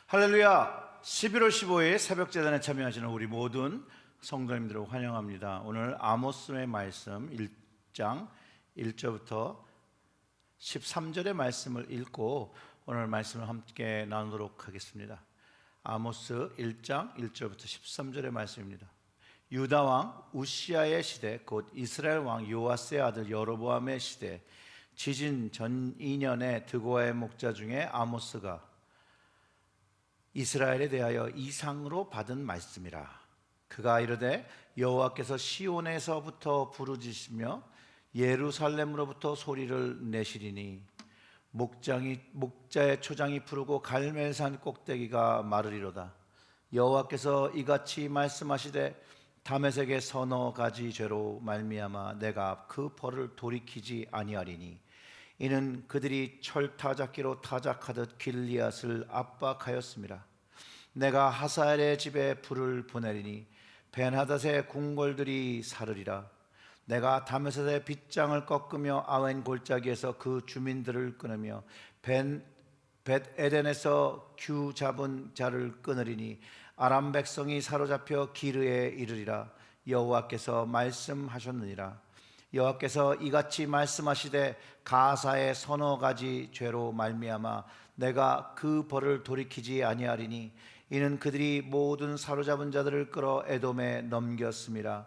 할렐루야. 11월 15일 새벽 제단에 참여하시는 우리 모든 성도님들을 환영합니다. 오늘 아모스의 말씀 1장 1절부터 13절의 말씀을 읽고 오늘 말씀을 함께 나누도록 하겠습니다. 아모스 1장 1절부터 13절의 말씀입니다. 유다 왕 우시아의 시대, 곧 이스라엘 왕 요아스의 아들 여로보암의 시대, 지진 전 2년에 드고아의 목자 중에 아모스가 이스라엘에 대하여 이상으로 받은 말씀이라. 그가 이르되 여호와께서 시온에서부터 부르짖으시며 예루살렘으로부터 소리를 내시리니 목자의 초장이 푸르고 갈멜산 꼭대기가 마르리로다. 여호와께서 이같이 말씀하시되 다메섹의 서너 가지 죄로 말미암아 내가 그 벌을 돌이키지 아니하리니 이는 그들이 철타작기로 타작하듯 길리앗을 압박하였습니다. 내가 하사엘의 집에 불을 보내리니 벤하닷의 궁궐들이 사르리라. 내가 다메섹의 빗장을 꺾으며 아웬 골짜기에서 그 주민들을 끊으며 벳에덴에서 규 잡은 자를 끊으리니 아람 백성이 사로잡혀 기르에 이르리라. 여호와께서 말씀하셨느니라. 여호와께서 이같이 말씀하시되 가사의 서너 가지 죄로 말미암아 내가 그 벌을 돌이키지 아니하리니 이는 그들이 모든 사로잡은 자들을 끌어 에돔에 넘겼음이라.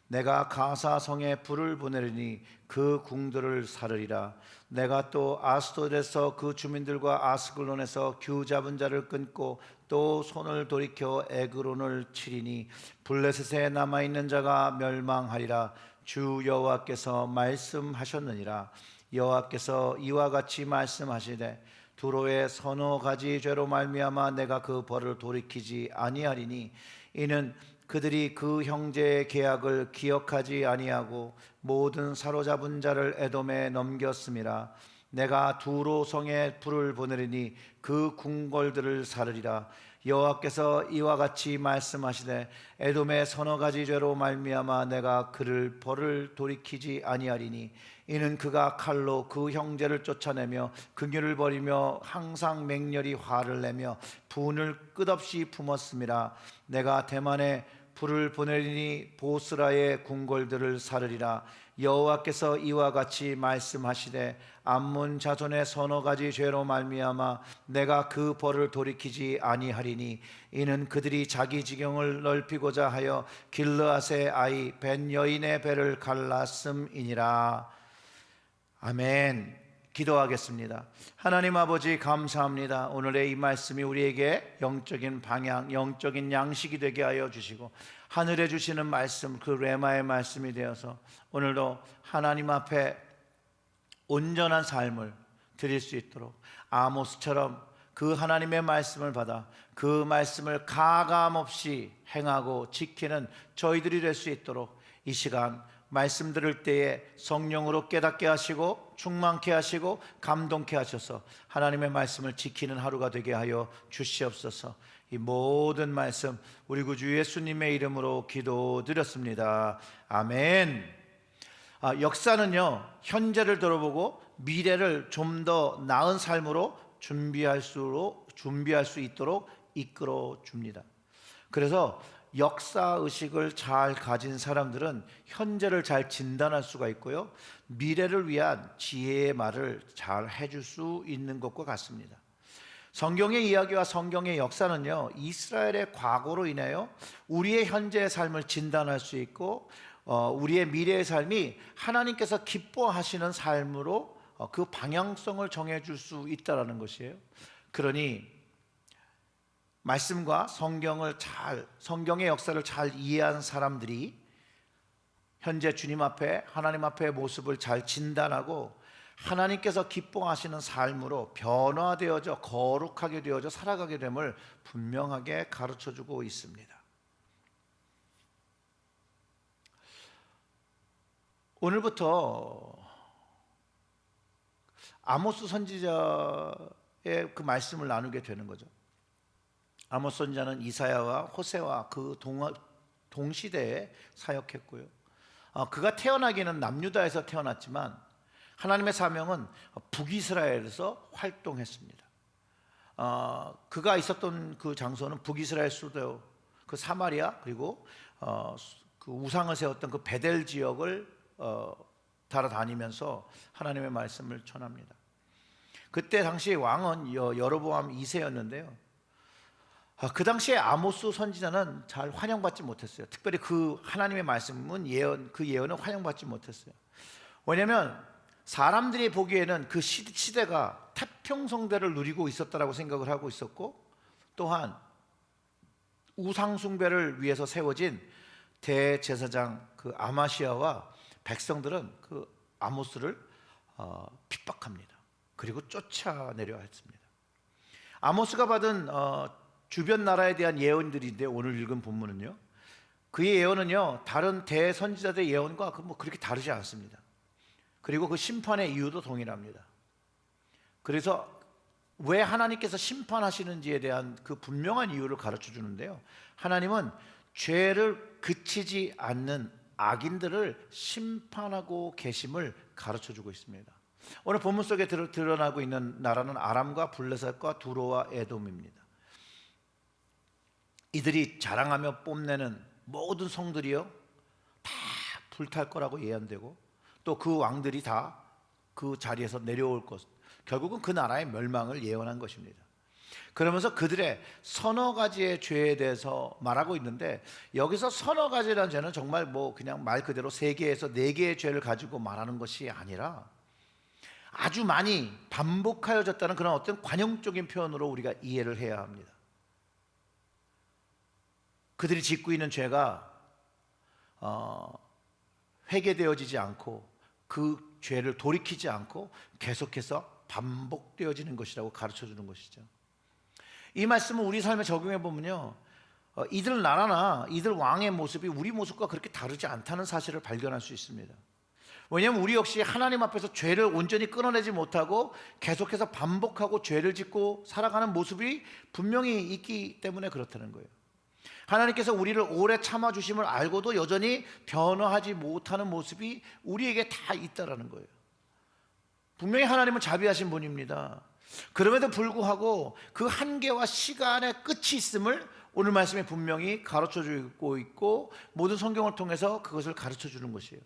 내가 가사 성에 불을 보내리니 그 궁들을 사르리라. 내가 또 아스돗에서 그 주민들과 아스글론에서 규 잡은 자를 끊고 또 손을 돌이켜 에그론을 치리니 블레셋에 남아있는 자가 멸망하리라. 주 여호와께서 말씀하셨느니라. 여호와께서 이와 같이 말씀하시되 두로의 서너 가지 죄로 말미암아 내가 그 벌을 돌이키지 아니하리니 이는 그들이 그 형제의 계약을 기억하지 아니하고 모든 사로잡은 자를 에돔에 넘겼음이라. 내가 두로 성에 불을 보내리니 그 궁궐들을 사르리라. 여호와께서 이와 같이 말씀하시되 에돔의 서너 가지 죄로 말미암아 내가 그를 벌을 돌이키지 아니하리니 이는 그가 칼로 그 형제를 쫓아내며 긍휼을 버리며 항상 맹렬히 화를 내며 분을 끝없이 품었음이라. 내가 대만에 불을 보내리니 보스라의 궁궐들을 사르리라. 여호와께서 이와 같이 말씀하시되 암몬 자손의 서너 가지 죄로 말미암아 내가 그 벌을 돌이키지 아니하리니 이는 그들이 자기 지경을 넓히고자 하여 길르앗의 아이 벤 여인의 배를 갈랐음이니라. 아멘. 기도하겠습니다. 하나님 아버지 감사합니다. 오늘의 이 말씀이 우리에게 영적인 방향, 영적인 양식이 되게 하여 주시고 하늘에 주시는 말씀, 그 레마의 말씀이 되어서 오늘도 하나님 앞에 온전한 삶을 드릴 수 있도록 아모스처럼 그 하나님의 말씀을 받아 그 말씀을 가감없이 행하고 지키는 저희들이 될 수 있도록 이 시간 말씀 들을 때에 성령으로 깨닫게 하시고 충만케 하시고 감동케 하셔서 하나님의 말씀을 지키는 하루가 되게 하여 주시옵소서. 이 모든 말씀 우리 구주 예수님의 이름으로 기도드렸습니다. 아멘. 역사는요, 현재를 돌아보고 미래를 좀 더 나은 삶으로 준비할 수 있도록 이끌어 줍니다. 그래서 역사의식을 잘 가진 사람들은 현재를 잘 진단할 수가 있고요, 미래를 위한 지혜의 말을 잘 해줄 수 있는 것과 같습니다. 성경의 이야기와 성경의 역사는요, 이스라엘의 과거로 인하여 우리의 현재의 삶을 진단할 수 있고 우리의 미래의 삶이 하나님께서 기뻐하시는 삶으로 그 방향성을 정해줄 수 있다는 것이에요. 그러니 말씀과 성경의 역사를 잘 이해한 사람들이 현재 주님 앞에, 하나님 앞의 모습을 잘 진단하고 하나님께서 기뻐하시는 삶으로 변화되어져 거룩하게 되어져 살아가게 됨을 분명하게 가르쳐주고 있습니다. 오늘부터 아모스 선지자의 그 말씀을 나누게 되는 거죠. 아모스 선지자는 이사야와 호세와 그 동시대에 사역했고요, 그가 태어나기는 남유다에서 태어났지만 하나님의 사명은 북이스라엘에서 활동했습니다. 그가 있었던 그 장소는 북이스라엘 수도 그 사마리아, 그리고 그 우상을 세웠던 그 베델 지역을 달아다니면서 하나님의 말씀을 전합니다. 그때 당시 왕은 여로보암 2세였는데요. 그 당시에 아모스 선지자는 잘 환영받지 못했어요. 특별히 그 하나님의 말씀은 그 예언은 환영받지 못했어요. 왜냐하면 사람들이 보기에는 그 시대가 태평성대를 누리고 있었다라고 생각을 하고 있었고, 또한 우상 숭배를 위해서 세워진 대제사장 그 아마시아와 백성들은 그 아모스를 핍박합니다. 그리고 쫓아내려 했습니다. 아모스가 받은 주변 나라에 대한 예언들인데, 오늘 읽은 본문은요, 그의 예언은요 다른 대선지자들의 예언과 그렇게 다르지 않습니다. 그리고 그 심판의 이유도 동일합니다. 그래서 왜 하나님께서 심판하시는지에 대한 그 분명한 이유를 가르쳐 주는데요, 하나님은 죄를 그치지 않는 악인들을 심판하고 계심을 가르쳐 주고 있습니다. 오늘 본문 속에 드러나고 있는 나라는 아람과 블레셋과 두로와 에돔입니다. 이들이 자랑하며 뽐내는 모든 성들이요 다 불탈 거라고 예언되고, 또 그 왕들이 다 그 자리에서 내려올 것, 결국은 그 나라의 멸망을 예언한 것입니다. 그러면서 그들의 서너 가지의 죄에 대해서 말하고 있는데, 여기서 서너 가지라는 죄는 정말 그냥 말 그대로 3개에서 4개의 죄를 가지고 말하는 것이 아니라 아주 많이 반복하여졌다는 그런 어떤 관용적인 표현으로 우리가 이해를 해야 합니다. 그들이 짓고 있는 죄가 회개되어지지 않고 그 죄를 돌이키지 않고 계속해서 반복되어지는 것이라고 가르쳐 주는 것이죠. 이 말씀을 우리 삶에 적용해 보면요, 이들 나라나 이들 왕의 모습이 우리 모습과 그렇게 다르지 않다는 사실을 발견할 수 있습니다. 왜냐하면 우리 역시 하나님 앞에서 죄를 온전히 끊어내지 못하고 계속해서 반복하고 죄를 짓고 살아가는 모습이 분명히 있기 때문에 그렇다는 거예요. 하나님께서 우리를 오래 참아주심을 알고도 여전히 변화하지 못하는 모습이 우리에게 다 있다라는 거예요. 분명히 하나님은 자비하신 분입니다. 그럼에도 불구하고 그 한계와 시간의 끝이 있음을 오늘 말씀에 분명히 가르쳐주고 있고, 모든 성경을 통해서 그것을 가르쳐주는 것이에요.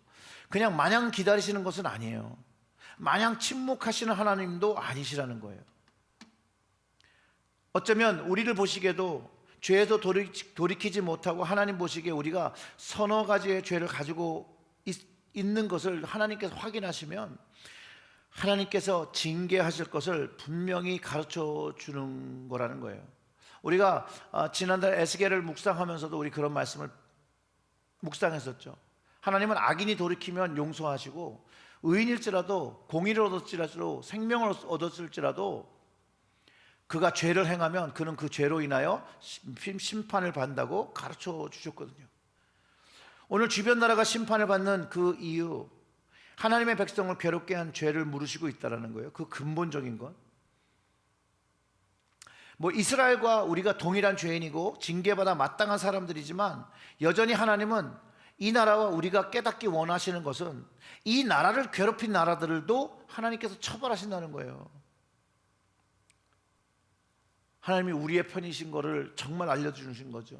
그냥 마냥 기다리시는 것은 아니에요. 마냥 침묵하시는 하나님도 아니시라는 거예요. 어쩌면 우리를 보시기에도 죄에서 돌이키지 못하고 하나님 보시기에 우리가 서너 가지의 죄를 가지고 있는 것을 하나님께서 확인하시면 하나님께서 징계하실 것을 분명히 가르쳐 주는 거라는 거예요. 우리가 지난달 에스겔을 묵상하면서도 우리 그런 말씀을 묵상했었죠. 하나님은 악인이 돌이키면 용서하시고, 의인일지라도, 공의를 얻었을지라도, 생명을 얻었을지라도 그가 죄를 행하면 그는 그 죄로 인하여 심판을 받는다고 가르쳐 주셨거든요. 오늘 주변 나라가 심판을 받는 그 이유, 하나님의 백성을 괴롭게 한 죄를 물으시고 있다는 거예요. 그 근본적인 것. 이스라엘과 우리가 동일한 죄인이고 징계받아 마땅한 사람들이지만, 여전히 하나님은 이 나라와 우리가 깨닫기 원하시는 것은 이 나라를 괴롭힌 나라들도 하나님께서 처벌하신다는 거예요. 하나님이 우리의 편이신 것을 정말 알려주신 거죠.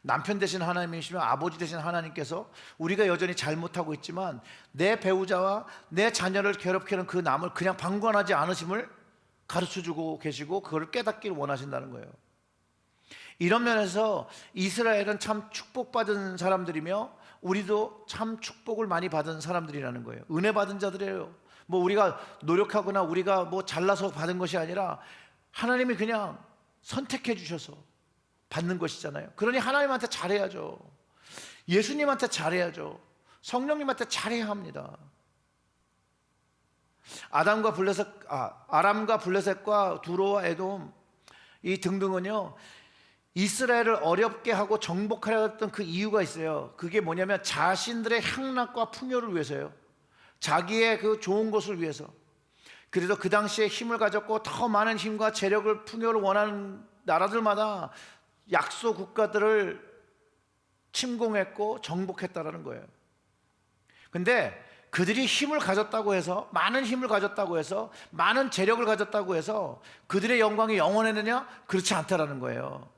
남편 되신 하나님이시면 아버지 되신 하나님께서 우리가 여전히 잘못하고 있지만 내 배우자와 내 자녀를 괴롭히는 그 남을 그냥 방관하지 않으심을 가르쳐주고 계시고, 그걸 깨닫기를 원하신다는 거예요. 이런 면에서 이스라엘은 참 축복받은 사람들이며 우리도 참 축복을 많이 받은 사람들이라는 거예요. 은혜 받은 자들이에요. 우리가 노력하거나 우리가 잘나서 받은 것이 아니라 하나님이 그냥 선택해 주셔서 받는 것이잖아요. 그러니 하나님한테 잘해야죠. 예수님한테 잘해야죠. 성령님한테 잘해야 합니다. 아람과 블레셋과 두로와 에돔 이 등등은요, 이스라엘을 어렵게 하고 정복하려 했던 그 이유가 있어요. 그게 뭐냐면 자신들의 향락과 풍요를 위해서요. 자기의 그 좋은 것을 위해서. 그래서 그 당시에 힘을 가졌고 더 많은 힘과 재력을, 풍요를 원하는 나라들마다 약소 국가들을 침공했고 정복했다라는 거예요. 근데 그들이 힘을 가졌다고 해서, 많은 힘을 가졌다고 해서, 많은 재력을 가졌다고 해서 그들의 영광이 영원했느냐? 그렇지 않다라는 거예요.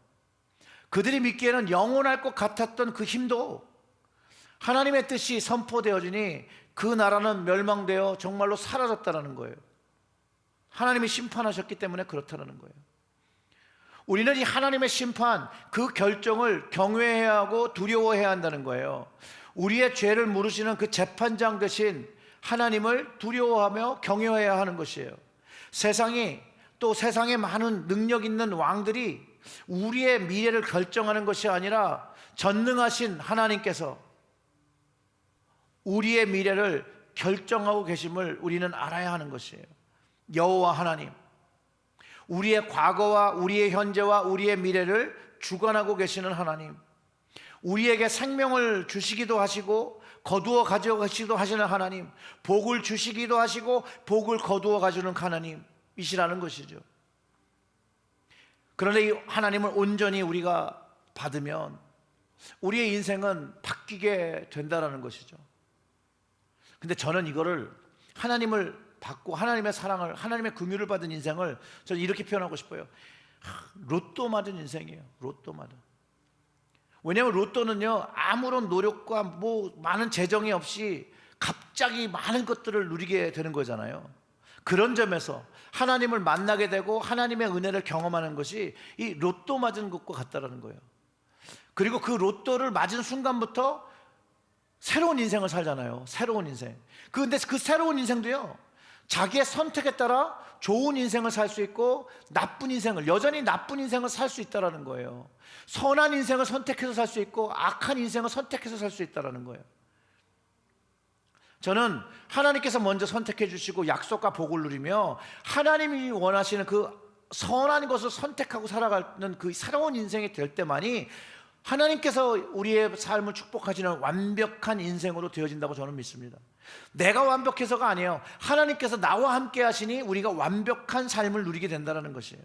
그들이 믿기에는 영원할 것 같았던 그 힘도 하나님의 뜻이 선포되어지니 그 나라는 멸망되어 정말로 사라졌다라는 거예요. 하나님이 심판하셨기 때문에 그렇다라는 거예요. 우리는 이 하나님의 심판, 그 결정을 경외해야 하고 두려워해야 한다는 거예요. 우리의 죄를 물으시는 그 재판장 되신 하나님을 두려워하며 경외해야 하는 것이에요. 세상이, 또 세상에 많은 능력 있는 왕들이 우리의 미래를 결정하는 것이 아니라 전능하신 하나님께서 우리의 미래를 결정하고 계심을 우리는 알아야 하는 것이에요. 여호와 하나님, 우리의 과거와 우리의 현재와 우리의 미래를 주관하고 계시는 하나님, 우리에게 생명을 주시기도 하시고 거두어 가져가시기도 하시는 하나님, 복을 주시기도 하시고 복을 거두어 가주는 하나님이시라는 것이죠. 그런데 이 하나님을 온전히 우리가 받으면 우리의 인생은 바뀌게 된다는 것이죠. 근데 저는 이거를, 하나님을 받고 하나님의 사랑을, 하나님의 긍휼을 받은 인생을 저는 이렇게 표현하고 싶어요. 로또 맞은 인생이에요. 로또 맞은. 왜냐하면 로또는요, 아무런 노력과 많은 재정이 없이 갑자기 많은 것들을 누리게 되는 거잖아요. 그런 점에서 하나님을 만나게 되고 하나님의 은혜를 경험하는 것이 이 로또 맞은 것과 같다라는 거예요. 그리고 그 로또를 맞은 순간부터 새로운 인생을 살잖아요. 새로운 인생. 근데 그 새로운 인생도요, 자기의 선택에 따라 좋은 인생을 살 수 있고 나쁜 인생을, 여전히 나쁜 인생을 살 수 있다는 거예요. 선한 인생을 선택해서 살 수 있고 악한 인생을 선택해서 살 수 있다는 거예요. 저는 하나님께서 먼저 선택해 주시고 약속과 복을 누리며 하나님이 원하시는 그 선한 것을 선택하고 살아가는 그 새로운 인생이 될 때만이 하나님께서 우리의 삶을 축복하시는 완벽한 인생으로 되어진다고 저는 믿습니다. 내가 완벽해서가 아니에요. 하나님께서 나와 함께 하시니 우리가 완벽한 삶을 누리게 된다는 것이에요.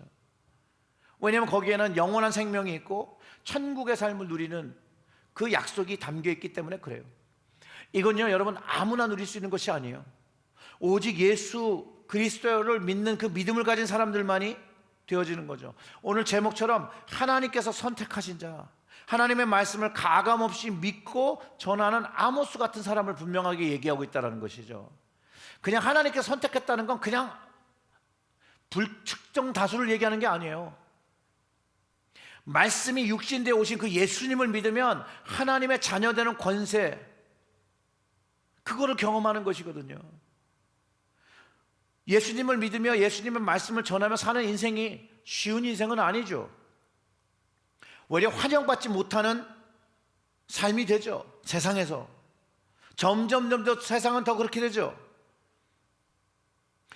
왜냐하면 거기에는 영원한 생명이 있고 천국의 삶을 누리는 그 약속이 담겨 있기 때문에 그래요. 이건요, 여러분, 아무나 누릴 수 있는 것이 아니에요. 오직 예수 그리스도를 믿는 그 믿음을 가진 사람들만이 되어지는 거죠. 오늘 제목처럼 하나님께서 선택하신 자, 하나님의 말씀을 가감없이 믿고 전하는 아모스 같은 사람을 분명하게 얘기하고 있다는 것이죠. 그냥 하나님께서 선택했다는 건 그냥 불특정 다수를 얘기하는 게 아니에요. 말씀이 육신되어 오신 그 예수님을 믿으면 하나님의 자녀되는 권세, 그거를 경험하는 것이거든요. 예수님을 믿으며 예수님의 말씀을 전하며 사는 인생이 쉬운 인생은 아니죠. 오히려 환영받지 못하는 삶이 되죠. 세상에서 점점 더 세상은 더 그렇게 되죠.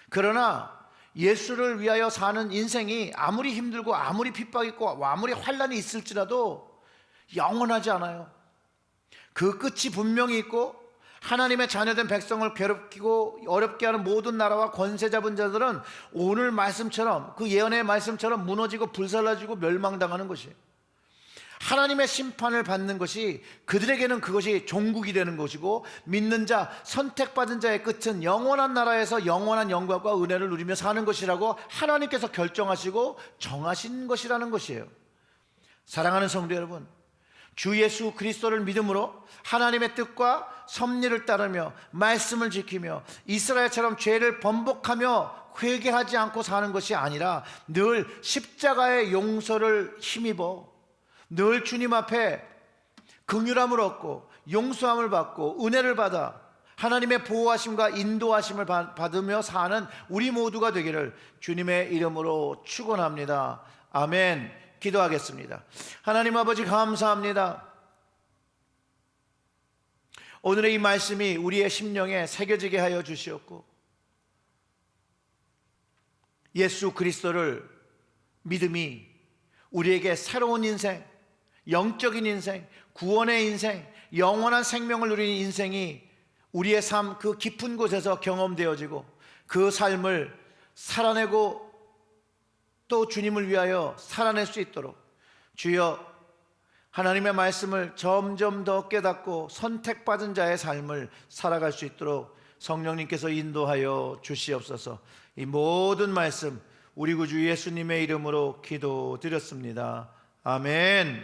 그러나 예수를 위하여 사는 인생이 아무리 힘들고 아무리 핍박이 있고 아무리 환난이 있을지라도 영원하지 않아요. 그 끝이 분명히 있고 하나님의 자녀된 백성을 괴롭히고 어렵게 하는 모든 나라와 권세 잡은 자들은 오늘 말씀처럼, 그 예언의 말씀처럼 무너지고 불살라지고 멸망당하는 것이에요. 하나님의 심판을 받는 것이 그들에게는 그것이 종국이 되는 것이고, 믿는 자, 선택받은 자의 끝은 영원한 나라에서 영원한 영광과 은혜를 누리며 사는 것이라고 하나님께서 결정하시고 정하신 것이라는 것이에요. 사랑하는 성도 여러분, 주 예수 그리스도를 믿음으로 하나님의 뜻과 섭리를 따르며 말씀을 지키며 이스라엘처럼 죄를 번복하며 회개하지 않고 사는 것이 아니라 늘 십자가의 용서를 힘입어 늘 주님 앞에 긍휼함을 얻고 용서함을 받고 은혜를 받아 하나님의 보호하심과 인도하심을 받으며 사는 우리 모두가 되기를 주님의 이름으로 축원합니다. 아멘. 기도하겠습니다. 하나님 아버지, 감사합니다. 오늘의 이 말씀이 우리의 심령에 새겨지게 하여 주시었고, 예수 그리스도를 믿음이 우리에게 새로운 인생, 영적인 인생, 구원의 인생, 영원한 생명을 누리는 인생이 우리의 삶 그 깊은 곳에서 경험되어지고 그 삶을 살아내고 또 주님을 위하여 살아낼 수 있도록 주여 하나님의 말씀을 점점 더 깨닫고 선택받은 자의 삶을 살아갈 수 있도록 성령님께서 인도하여 주시옵소서. 이 모든 말씀 우리 구주 예수님의 이름으로 기도드렸습니다. 아멘.